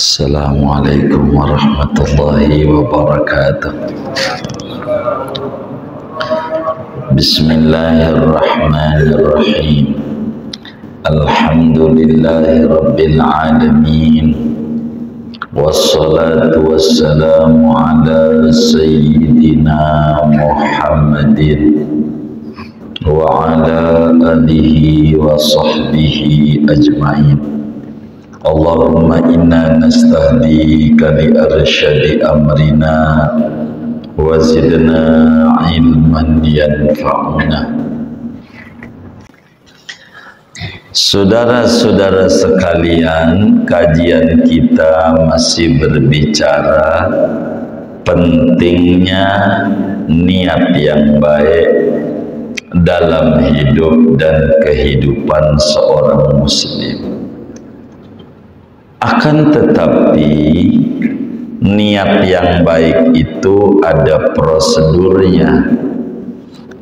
Assalamualaikum warahmatullahi wabarakatuh. Bismillahirrahmanirrahim. Alhamdulillahi rabbil alamin. Wassalatu wassalamu ala sayyidina Muhammadin wa ala alihi wa sahbihi ajma'in. Allahumma inna nastahdika li arsyadi amrina wa zidna ilman yanfa'una. Saudara-saudara sekalian, kajian kita masih berbicara pentingnya niat yang baik dalam hidup dan kehidupan seorang muslim. Akan tetapi niat yang baik itu ada prosedurnya,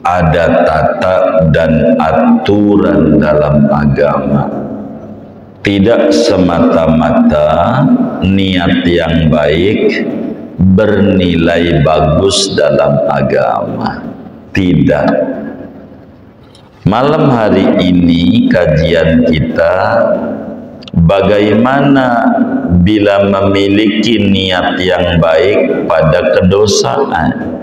ada tata dan aturan dalam agama. Tidak semata-mata niat yang baik bernilai bagus dalam agama. Tidak. Malam hari ini kajian kita bagaimana bila memiliki niat yang baik pada kedosaan.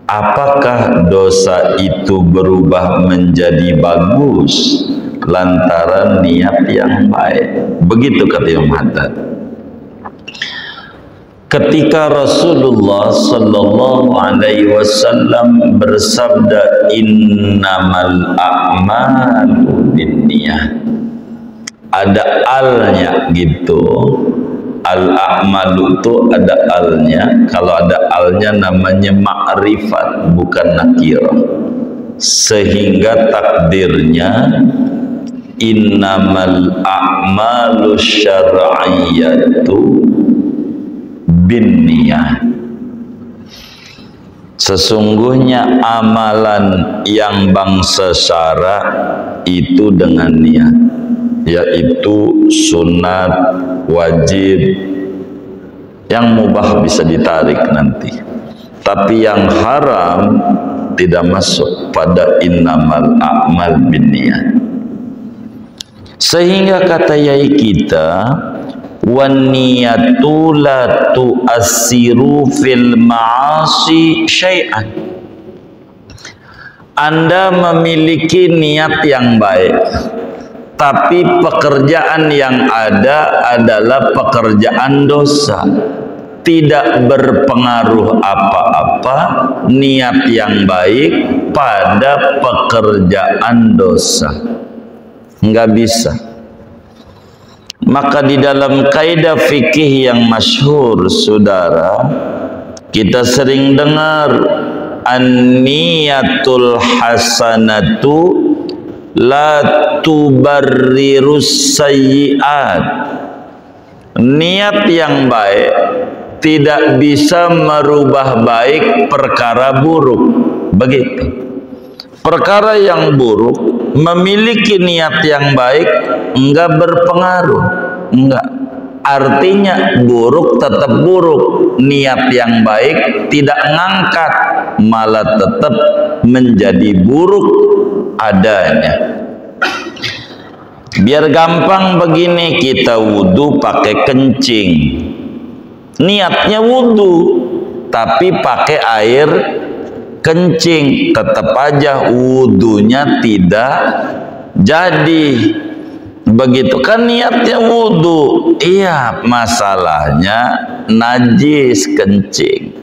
Apakah dosa itu berubah menjadi bagus lantaran niat yang baik? Begitu kata Imam Haddad. Ketika Rasulullah sallallahu alaihi wasallam bersabda, innamal a'malu binniyat, ada alnya gitu. Al-a'malu itu ada alnya. Kalau ada alnya namanya ma'rifat, bukan nakirah. Sehingga takdirnya innamal a'malu syar'iyyatu binniyat. Sesungguhnya amalan yang bangsa syara itu dengan niat, yaitu sunat, wajib, yang mubah bisa ditarik nanti, tapi yang haram tidak masuk pada innamal a'mal binniyat. Sehingga kata yai kita, wan niyatu la tu'assiru fil ma'asi syai'an. Anda memiliki niat yang baik, tapi pekerjaan yang ada adalah pekerjaan dosa. Tidak berpengaruh apa-apa niat yang baik pada pekerjaan dosa. Enggak bisa. Maka di dalam kaidah fikih yang masyhur, saudara, kita sering dengar an-niyatul hasanatu la tubarrirus sayyi'at. Niat yang baik tidak bisa merubah baik perkara buruk. Begitu. Perkara yang buruk, memiliki niat yang baik enggak berpengaruh. Enggak. Artinya buruk tetap buruk. Niat yang baik tidak ngangkat, malah tetap menjadi buruk adanya. Biar gampang begini, kita wudhu pakai kencing, niatnya wudhu tapi pakai air kencing, tetap aja wudhunya tidak jadi. Begitu kan niatnya wudhu, iya, masalahnya najis kencing.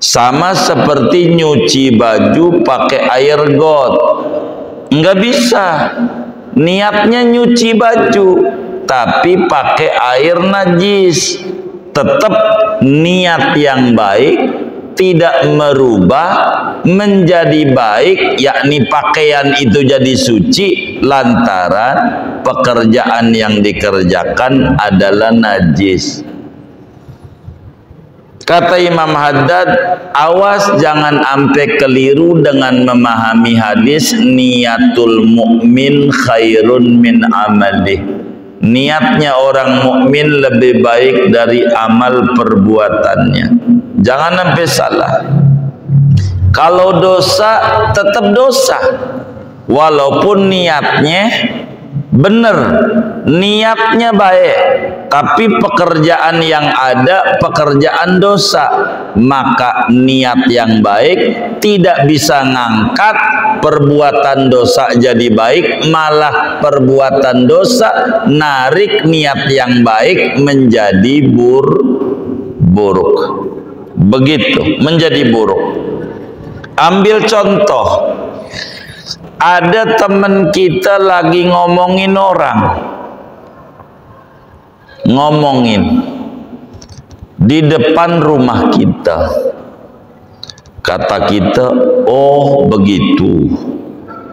Sama seperti nyuci baju pakai air got, nggak bisa. Niatnya nyuci baju tapi pakai air najis, tetap niat yang baik tidak merubah menjadi baik, yakni pakaian itu jadi suci lantaran pekerjaan yang dikerjakan adalah najis. Kata Imam Haddad, awas jangan sampai keliru dengan memahami hadis niatul mukmin khairun min amalih. niatnya orang mukmin lebih baik dari amal perbuatannya. Jangan sampai salah. Kalau dosa tetap dosa, walaupun niatnya benar, niatnya baik, tapi pekerjaan yang ada pekerjaan dosa, maka niat yang baik tidak bisa ngangkat perbuatan dosa jadi baik, malah perbuatan dosa narik niat yang baik menjadi buruk. Begitu, menjadi buruk. Ambil contoh, ada teman kita lagi ngomongin orang, di depan rumah kita. Kata kita, oh begitu.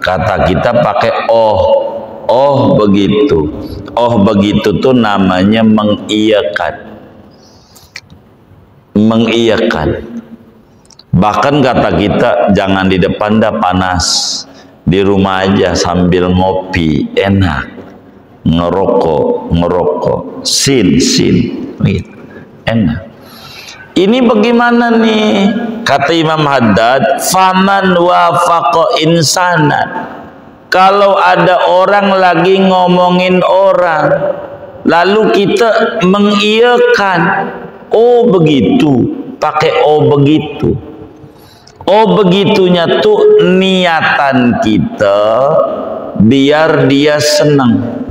Kata kita pakai oh begitu. Oh begitu tuh namanya mengiyakan. Bahkan kata kita, jangan di depan dah, panas. Di rumah aja sambil ngopi, enak. Ngerokok. Sin. Enak. Ini bagaimana nih? Kata Imam Haddad, faman wafaqa insana. Kalau ada orang lagi ngomongin orang, lalu kita mengiyakan, oh begitu, pakai oh begitu. Oh begitunya tuh niatan kita biar dia senang,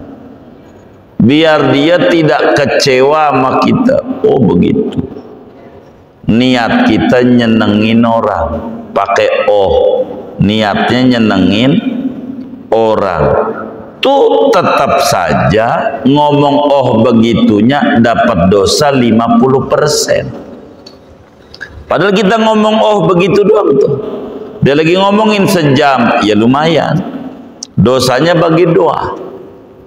biar dia tidak kecewa sama kita. Oh begitu. Niat kita nyenengin orang, pakai oh, niatnya nyenengin orang. Tuh tetap saja ngomong oh begitunya dapat dosa 50%. Padahal kita ngomong oh begitu doang tuh. Dia lagi ngomongin sejam, ya lumayan. Dosanya bagi doa.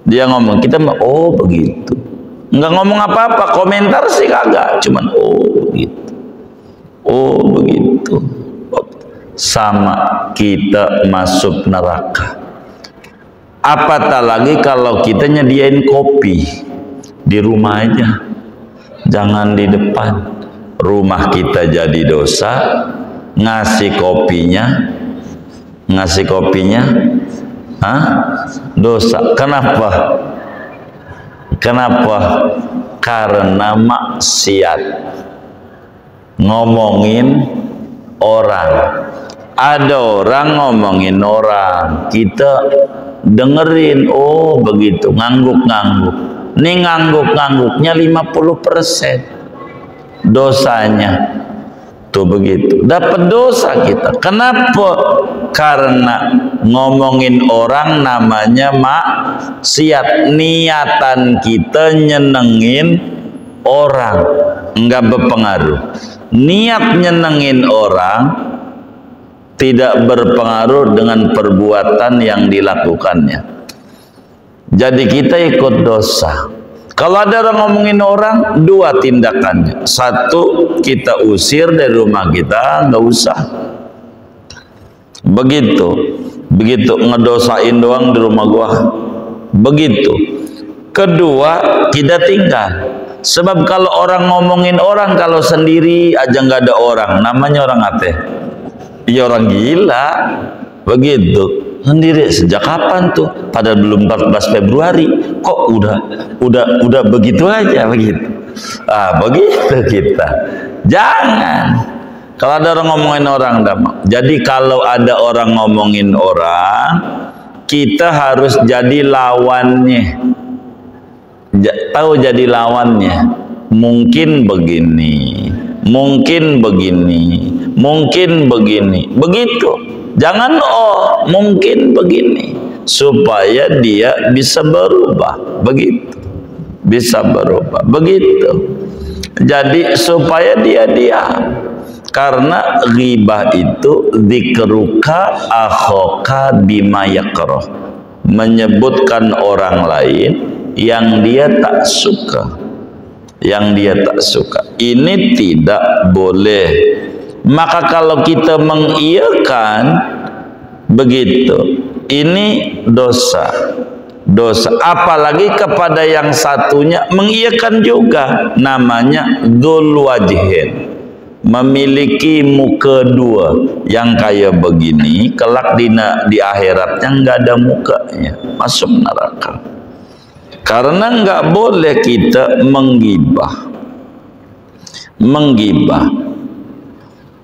Dia ngomong, kita oh begitu. Enggak ngomong apa-apa, komentar sih kagak, cuman oh begitu. Oh begitu. Sama kita masuk neraka. Apatah lagi kalau kita nyediain kopi di rumah aja. Jangan di depan. Rumah kita jadi dosa, ngasih kopinya dosa. Kenapa? Karena maksiat, ngomongin orang. Ada orang ngomongin orang, kita dengerin, oh begitu, ngangguk-ngangguk. Nih ngangguk-ngangguknya 50% dosanya. Tuh begitu, dapat dosa kita. Kenapa? Karena ngomongin orang namanya maksiat. Niatan kita nyenengin orang, enggak berpengaruh. Niat nyenengin orang tidak berpengaruh dengan perbuatan yang dilakukannya. Jadi kita ikut dosa. Kalau ada orang ngomongin orang, dua tindakannya. Satu, kita usir dari rumah kita, nggak usah. Begitu ngedosain doang di rumah gua. Begitu. Kedua, kita tinggal. Sebab kalau orang ngomongin orang, kalau sendiri aja nggak ada orang, namanya orang apa? Ya orang gila. Begitu. Sendiri sejak kapan tuh? Padahal belum 14 Februari, kok udah begitu aja begitu. Begitu kita. Jangan. Kalau ada orang ngomongin orang, jadi kalau ada orang ngomongin orang, kita harus jadi lawannya. Tahu jadi lawannya. Mungkin begini, mungkin begini, mungkin begini. Begitu. Jangan mungkin begini, supaya dia bisa berubah. Begitu, bisa berubah. Begitu. Jadi supaya dia diam. Karena ghibah itu dzikruka akhoka bima yakrah, menyebutkan orang lain yang dia tak suka, Ini tidak boleh. Maka kalau kita mengiyakan begitu, ini dosa. dosa. Apalagi kepada yang satunya mengiyakan juga, namanya dzul wajhin, memiliki muka dua. Yang kayak begini kelak di akhiratnya nggak ada mukanya, masuk neraka. Karena nggak boleh kita menggibah.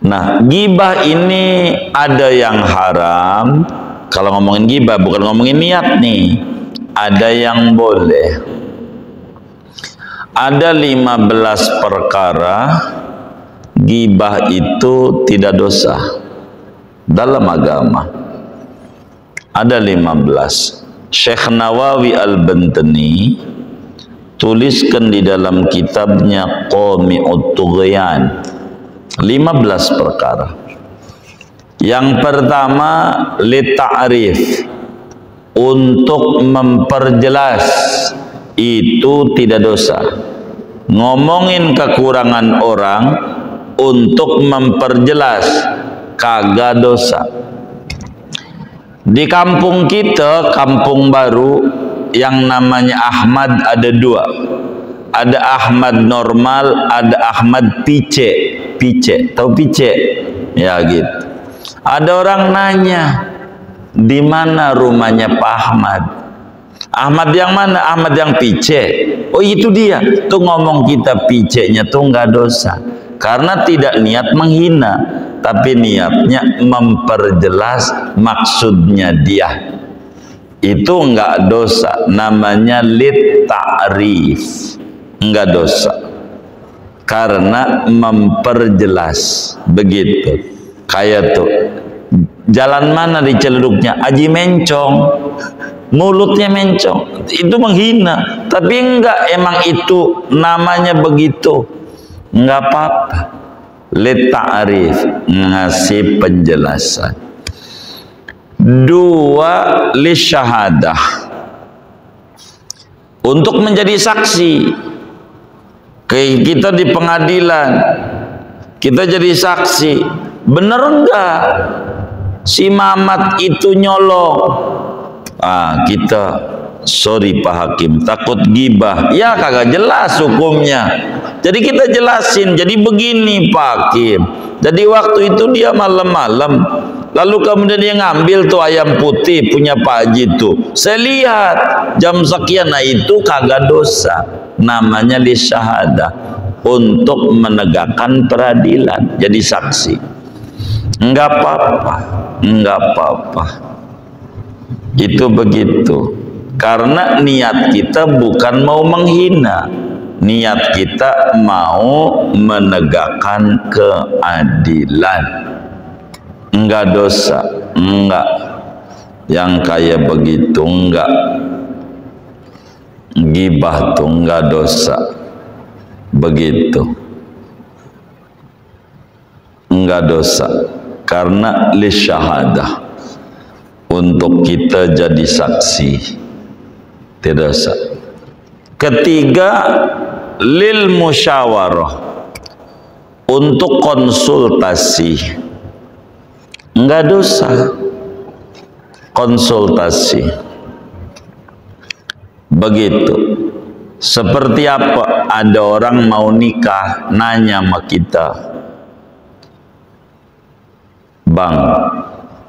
Nah, gibah ini ada yang haram. Kalau ngomongin gibah bukan ngomongin niat nih. Ada yang boleh. Ada 15 perkara gibah itu tidak dosa dalam agama. Ada 15. Syekh Nawawi Al-Bantani tuliskan di dalam kitabnya Qami'ut Tughyan 15 perkara. Yang pertama, lita'rif, untuk memperjelas, itu tidak dosa. Ngomongin kekurangan orang untuk memperjelas kagak dosa. Di kampung kita, kampung baru yang namanya Ahmad ada dua. Ada Ahmad normal, ada Ahmad pice. Tahu pice? Ya gitu. Ada orang nanya, di mana rumahnya Pak Ahmad? Ahmad yang mana? Ahmad yang pice. Oh itu dia. Tuh ngomong kita picenya tuh nggak dosa. Karena tidak niat menghina, tapi niatnya memperjelas maksudnya dia. Itu enggak dosa, namanya lit ta'rif, enggak dosa karena memperjelas. Begitu. Kayak tuh, jalan mana di Celeduknya? Aji mencong, mulutnya mencong, itu menghina. Tapi enggak, emang itu namanya begitu, enggak apa-apa. Lit ta'rif, ngasih penjelasan. Dua, li syahadah, untuk menjadi saksi. Kayak kita di pengadilan, kita jadi saksi. Bener enggak si Mamat itu nyolong? Kita sorry Pak Hakim, takut gibah. Ya kagak jelas hukumnya. Jadi kita jelasin. Jadi begini Pak Hakim. Jadi waktu itu dia malam-malam, lalu kemudian dia ngambil tuh ayam putih punya Pak Haji tuh. Saya lihat jam sekian, nah itu kagak dosa. Namanya li syahadah, untuk menegakkan peradilan, jadi saksi. Enggak apa-apa, enggak apa-apa. Itu begitu. Karena niat kita bukan mau menghina, niat kita mau menegakkan keadilan. Enggak dosa, enggak. Yang kayak begitu enggak. Gibah tuh enggak dosa. Begitu. Enggak dosa. Karena li syahadah, untuk kita jadi saksi, tidak dosa. Ketiga, lil musyawarah, untuk konsultasi, enggak dosa. Konsultasi begitu. Seperti apa? Ada orang mau nikah, nanya sama kita, Bang,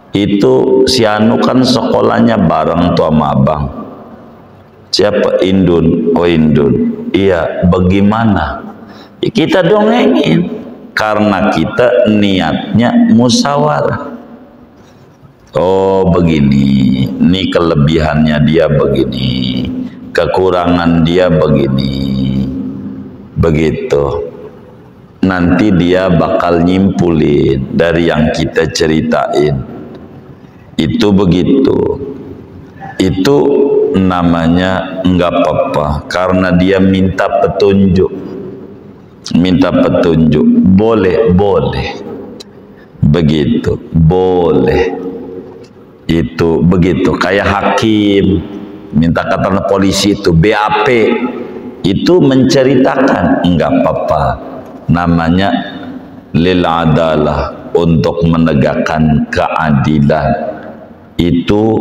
itu si Anu kan sekolahnya bareng tuh sama abang. Siapa? Indun. Oh Indun. Iya, bagaimana? Ya, kita dongengin. Karena kita niatnya musyawarah. Oh begini, ini kelebihannya dia begini, kekurangan dia begini. Begitu. Nanti dia bakal nyimpulin dari yang kita ceritain. Itu begitu. Itu namanya enggak apa-apa, karena dia minta petunjuk. Minta petunjuk, boleh begitu, boleh. Itu begitu. Kayak hakim minta keterangan polisi itu BAP, itu menceritakan, enggak apa-apa, namanya lil adalah, untuk menegakkan keadilan. Itu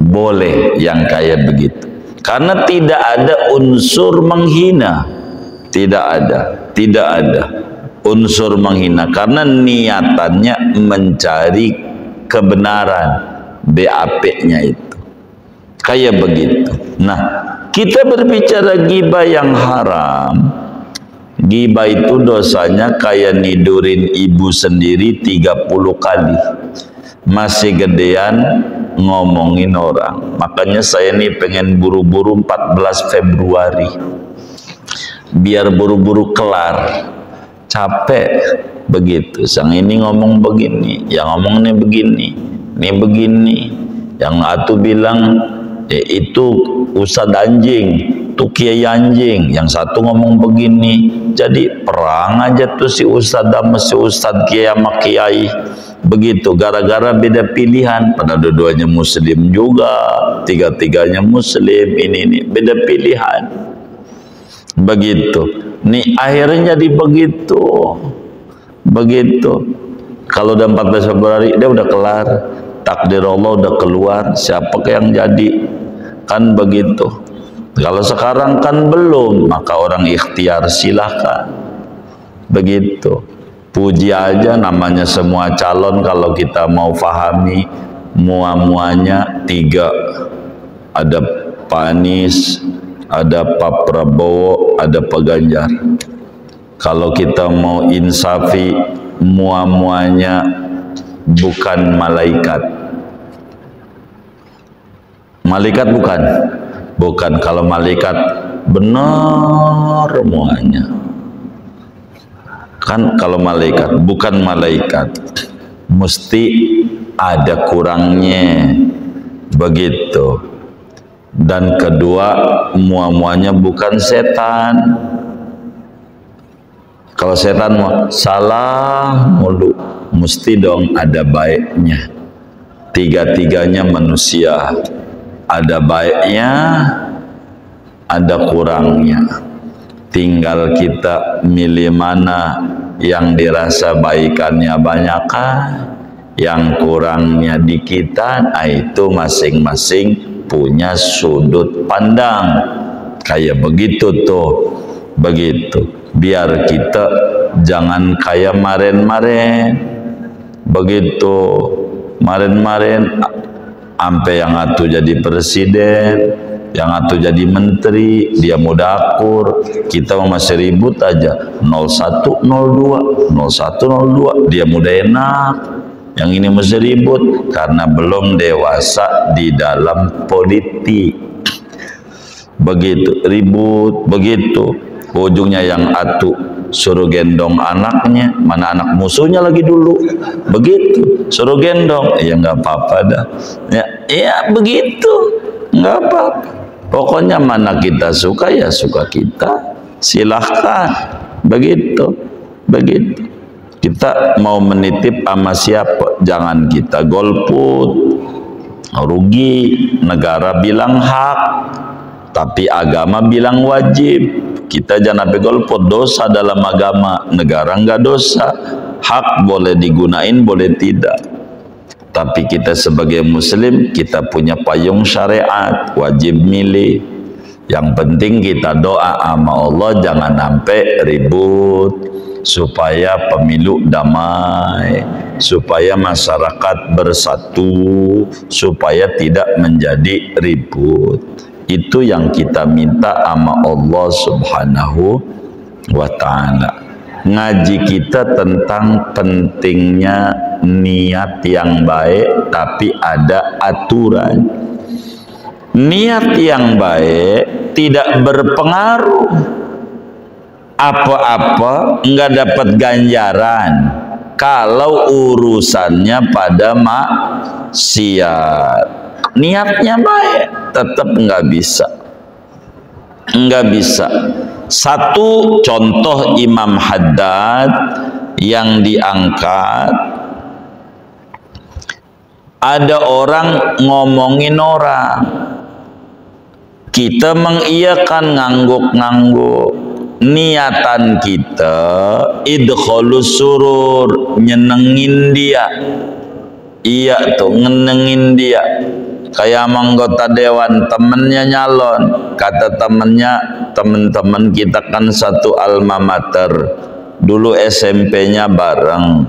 boleh yang kayak begitu. Karena tidak ada unsur menghina, tidak ada unsur menghina, karena niatannya mencari kebenaran, BAP-nya itu kayak begitu. Nah, kita berbicara ghibah yang haram. Ghibah itu dosanya kayak nidurin ibu sendiri 30 kali, masih gedean ngomongin orang. Makanya saya nih pengen buru-buru 14 Februari biar buru-buru kelar, capek begitu. Sang ini ngomong begini, yang ngomong ini begini, ini begini, yang atu bilang itu Ustadz anjing, tuh kiai anjing, yang satu ngomong begini. Jadi perang aja tuh si Ustadz sama si Ustadz kiai sama kiai begitu, gara-gara beda pilihan. Pada dua-duanya muslim juga, tiga-tiganya muslim, ini beda pilihan begitu. Nih akhirnya jadi begitu. Kalau udah 14 Februari dia udah kelar, takdir Allah udah keluar, siapa yang jadi, kan begitu. Kalau sekarang kan belum, maka orang ikhtiar silahkan begitu. Puji aja, namanya semua calon kalau kita mau pahami muanya 3, ada Pak Anies, ada Pak Prabowo, ada Pak Ganjar. Kalau kita mau insafi, muanya bukan malaikat. Malaikat bukan. Kalau malaikat benar muanya. Kan kalau malaikat, bukan malaikat, mesti ada kurangnya begitu. Dan kedua, muanya bukan setan. Kalau setan mau salah mulu, mesti dong ada baiknya. Tiga-tiganya manusia, ada baiknya, ada kurangnya. Tinggal kita milih mana yang dirasa baikannya banyakkah, yang kurangnya dikitan. Itu masing-masing punya sudut pandang. Kayak begitu tuh, begitu. Biar kita jangan kayak maren-maren begitu. Maren-maren sampai yang atu jadi presiden, yang atu jadi menteri, dia muda akur, kita masih ribut aja 0102 0102, dia muda enak. Yang ini masih ribut karena belum dewasa di dalam politik. Begitu ribut, begitu ujungnya yang atu suruh gendong anaknya, mana anak musuhnya lagi dulu, begitu suruh gendong, ya nggak apa-apa dah, ya begitu, nggak apa-apa. Pokoknya mana kita suka ya suka kita, silahkan begitu. Kita mau menitip sama siapa, jangan kita golput, rugi. Negara bilang hak, tapi agama bilang wajib. Kita jangan sampai golput, dosa dalam agama. Negara enggak dosa, hak boleh digunain, boleh tidak. Tapi kita sebagai muslim, kita punya payung syariat, wajib milih. Yang penting kita doa sama Allah, jangan sampai ribut, supaya pemilu damai, supaya masyarakat bersatu, supaya tidak menjadi ribut. Itu yang kita minta sama Allah Subhanahu wa ta'ala. Ngaji kita tentang pentingnya niat yang baik, tapi ada aturan. Niat yang baik tidak berpengaruh apa-apa, enggak dapat ganjaran kalau urusannya pada maksiat. Niatnya baik, tetap enggak bisa. Satu contoh Imam Haddad yang diangkat, ada orang ngomongin orang, kita mengiyakan ngangguk-ngangguk. Niatan kita idkhalus surur, nyenengin dia. Iya tuh, ngenengin dia. kayak anggota dewan, temennya nyalon, kata temennya, teman-teman kita kan satu alma mater, dulu SMP-nya bareng,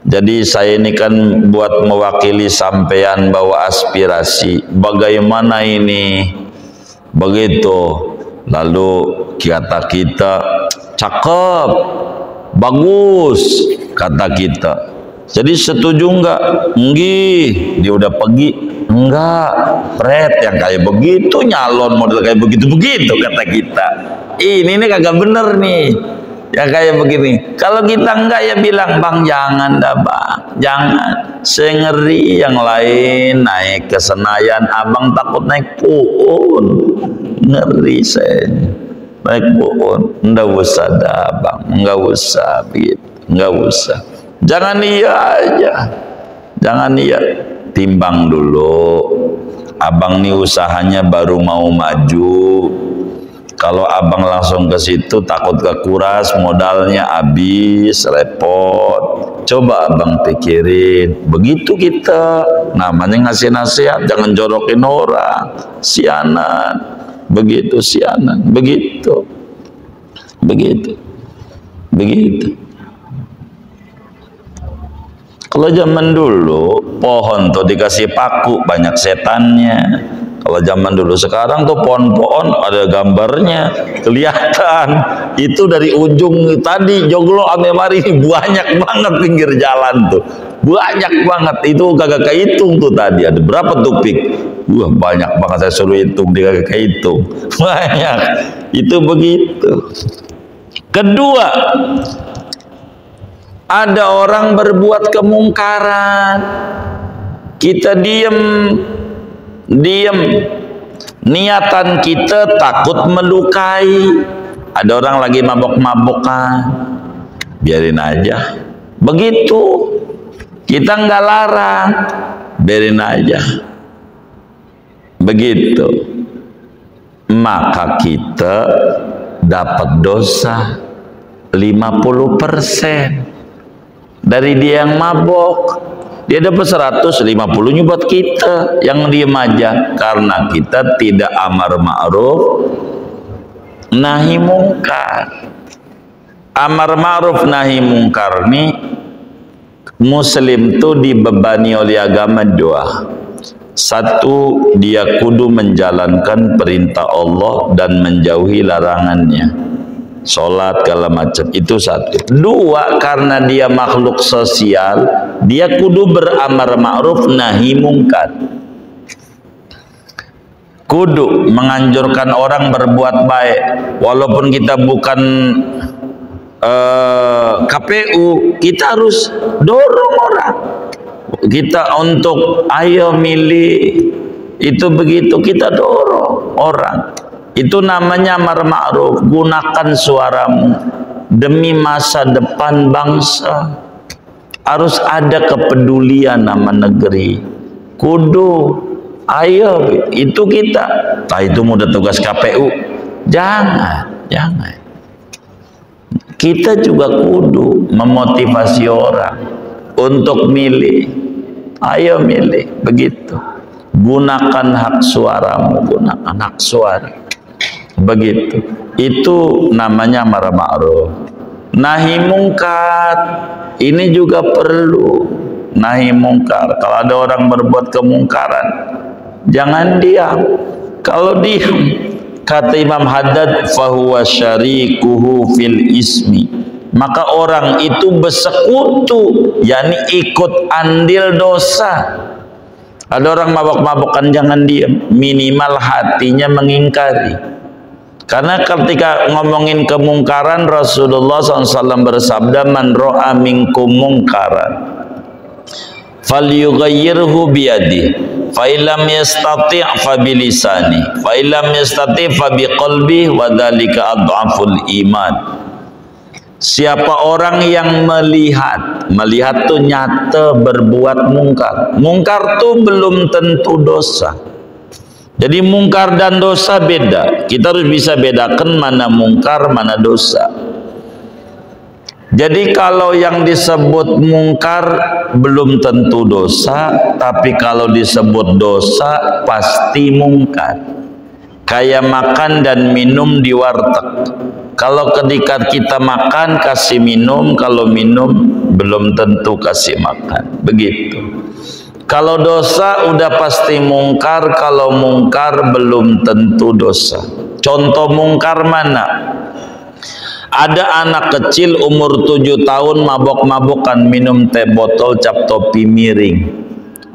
jadi saya ini kan buat mewakili sampean bawa aspirasi, bagaimana ini, begitu. Lalu kata kita, cakep, bagus, kata kita. Jadi setuju enggak? Nggih, dia udah pergi. Enggak, Fred yang kayak begitu nyalon model kayak begitu-begitu kata kita. Ini kagak bener nih. Yang kayak begini. Kalau kita enggak ya bilang, Bang jangan dah Bang, jangan. Saya ngeri yang lain naik ke Senayan, abang takut naik puun. Ngeri saya naik puun. Enggak usah dah Bang, enggak usah begitu, enggak usah. Jangan iya aja, jangan iya. Timbang dulu, abang nih usahanya baru mau maju. Kalau abang langsung ke situ takut kekuras, modalnya habis, repot. Coba abang pikirin, begitu kita namanya ngasih nasihat, jangan jorokin orang, sianan, begitu sianan, begitu, begitu, begitu. Kalau zaman dulu pohon tuh dikasih paku banyak setannya. Kalau zaman dulu, sekarang tuh pohon-pohon ada gambarnya kelihatan. Itu dari ujung tadi joglo ame mari banyak banget pinggir jalan tuh. Banyak banget, itu kagak kehitung tuh tadi ada berapa tuh pik. Wah banyak banget, saya suruh hitung dia kagak kehitung. Banyak. Itu begitu. Kedua, ada orang berbuat kemungkaran, kita diem, niatan kita takut melukai. Ada orang lagi mabok-mabokan, biarin aja, begitu. Kita nggak larang, biarin aja, begitu. Maka kita dapat dosa 50%. Dari dia yang mabok, dia dapat 150-nya buat kita yang diem aja, karena kita tidak amar ma'ruf nahi mungkar. Amar ma'ruf nahi mungkar nih, muslim tuh dibebani oleh agama dua. Satu, dia kudu menjalankan perintah Allah dan menjauhi larangannya, sholat segala macam, itu satu. Dua, karena dia makhluk sosial, dia kudu beramar ma'ruf nahi mungkar, kudu menganjurkan orang berbuat baik. Walaupun kita bukan KPU, kita harus dorong orang kita untuk ayo milih, itu begitu, kita dorong orang. Itu namanya amar ma'ruf. Gunakan suaramu demi masa depan bangsa. Harus ada kepedulian nama negeri. Kudu, ayo, itu kita. Nah, itu mudah tugas KPU. Jangan. Kita juga kudu memotivasi orang untuk milih. Ayo milih, begitu. Gunakan hak suaramu, gunakan hak suara. Begitu. Itu namanya amar ma'ruf. Nahi mungkar, ini juga perlu. Nahi mungkar, kalau ada orang berbuat kemungkaran, jangan diam. Kalau diam, kata Imam Haddad, fahuwa syarikuhu fil ismi, maka orang itu bersekutu, yakni ikut andil dosa. Ada orang mabok-mabokan, jangan diam, minimal hatinya mengingkari. Karena ketika ngomongin kemungkaran, Rasulullah SAW bersabda, man ro'a minkum mungkaran falyughayyirhu biyadi, fa illam yastati' fa bilisani, fa illam yastati' fa biqalbi, wa dzalika adhaful iman. Siapa orang yang melihat tuh nyata berbuat mungkar. Mungkar tuh belum tentu dosa. Jadi mungkar dan dosa beda. Kita harus bisa bedakan mana mungkar, mana dosa. Jadi kalau yang disebut mungkar belum tentu dosa, tapi kalau disebut dosa pasti mungkar. Kayak makan dan minum di warteg. Kalau ketika kita makan kasih minum, kalau minum belum tentu kasih makan. Begitu. Kalau dosa udah pasti mungkar, kalau mungkar belum tentu dosa. Contoh mungkar mana? Ada anak kecil umur 7 tahun mabok-mabokan minum teh botol cap topi miring.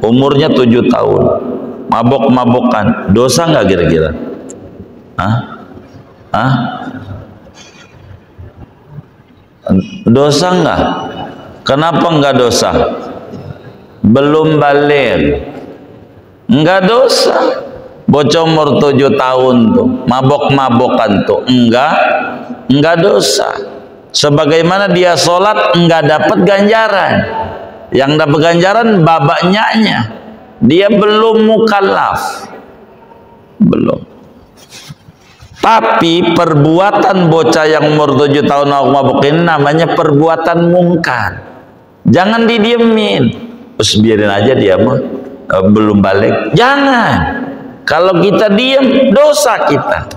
Umurnya 7 tahun. Mabok-mabokan. Dosa nggak kira-kira? Dosa nggak? Kenapa nggak dosa? Belum balik. Nggak dosa. Bocah umur 7 tahun tuh mabok-mabokan tuh enggak dosa. Sebagaimana dia sholat enggak dapat ganjaran. Yang dapat ganjaran babaknya. Dia belum mukallaf. Belum. Tapi perbuatan bocah yang umur 7 tahun mabok ini namanya perbuatan mungkar. Jangan didiemin. Terus biarin aja dia mah belum balik. Jangan. Kalau kita diam dosa kita.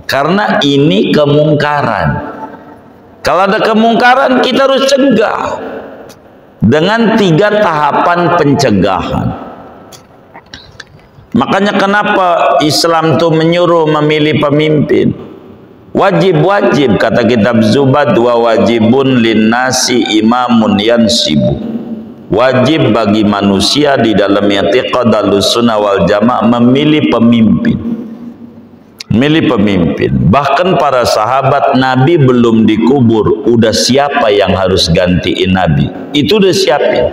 Karena ini kemungkaran. Kalau ada kemungkaran kita harus cegah dengan 3 tahapan pencegahan. Makanya kenapa Islam tuh menyuruh memilih pemimpin. Wajib-wajib kata kitab Zubad, wa wajibun linnasi imamun yansibu. Wajib bagi manusia di dalam i'tiqad Ahlussunnah wal Jamaah memilih pemimpin. Milih pemimpin. Bahkan para sahabat Nabi belum dikubur, udah siapa yang harus gantiin Nabi? Itu udah siapin.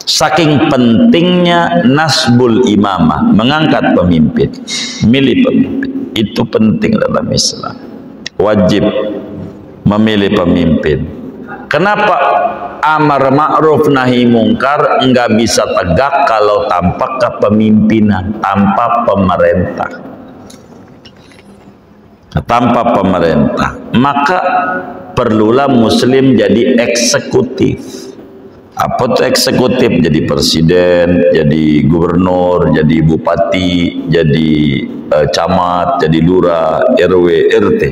Saking pentingnya nasbul imamah, mengangkat pemimpin, milih pemimpin. Itu penting dalam Islam. Wajib memilih pemimpin. Kenapa amar ma'ruf nahi mungkar enggak bisa tegak kalau tanpa kepemimpinan, tanpa pemerintah? Tanpa pemerintah, maka perlulah muslim jadi eksekutif. Apa itu eksekutif? Jadi presiden, jadi gubernur, jadi bupati, jadi camat, jadi lurah, RW, RT.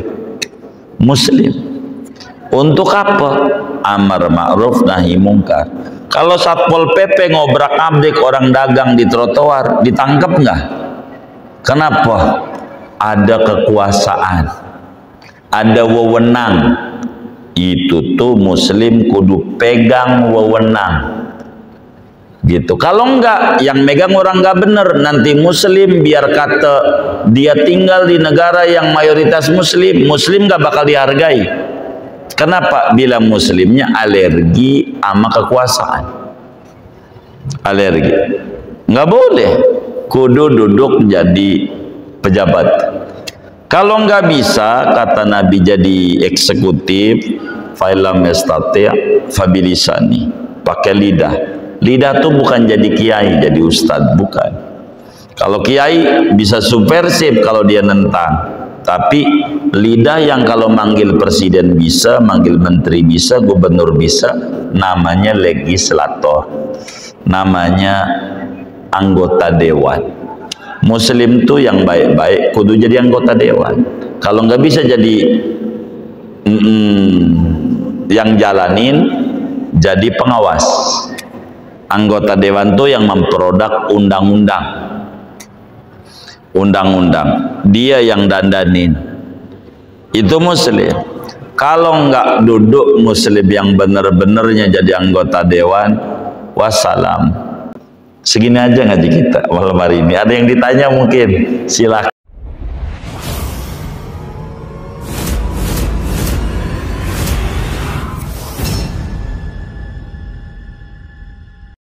Muslim. Untuk apa? Amar ma'ruf nahi mungkar. Kalau Satpol PP ngobrak-abrik orang dagang di trotoar, ditangkap nggak? Kenapa? Ada kekuasaan, ada wewenang. Itu tuh muslim kudu pegang wewenang. Gitu. Kalau enggak, yang megang orang enggak bener, nanti muslim biar kata dia tinggal di negara yang mayoritas muslim, muslim enggak bakal dihargai. Kenapa? Bila muslimnya alergi sama kekuasaan. Alergi. Enggak boleh. Kudu duduk jadi pejabat. Kalau enggak bisa, kata Nabi, jadi eksekutif, fa'ilam yastati' fabilisani. Pakai lidah. Lidah tuh bukan jadi kiai, jadi ustadz, bukan. Kalau kiai bisa subversif kalau dia nentang. Tapi lidah yang kalau manggil presiden bisa, manggil menteri bisa, gubernur bisa, namanya legislator. Namanya anggota dewan. Muslim tuh yang baik-baik kudu jadi anggota dewan. Kalau nggak bisa jadi yang jalanin, jadi pengawas. Anggota dewan tuh yang memproduk undang-undang. Undang-undang. Dia yang dandanin. Itu muslim. Kalau nggak duduk muslim yang benar-benarnya jadi anggota dewan, wassalam. Segini aja ngaji kita malam hari ini. Ada yang ditanya mungkin? Silakan.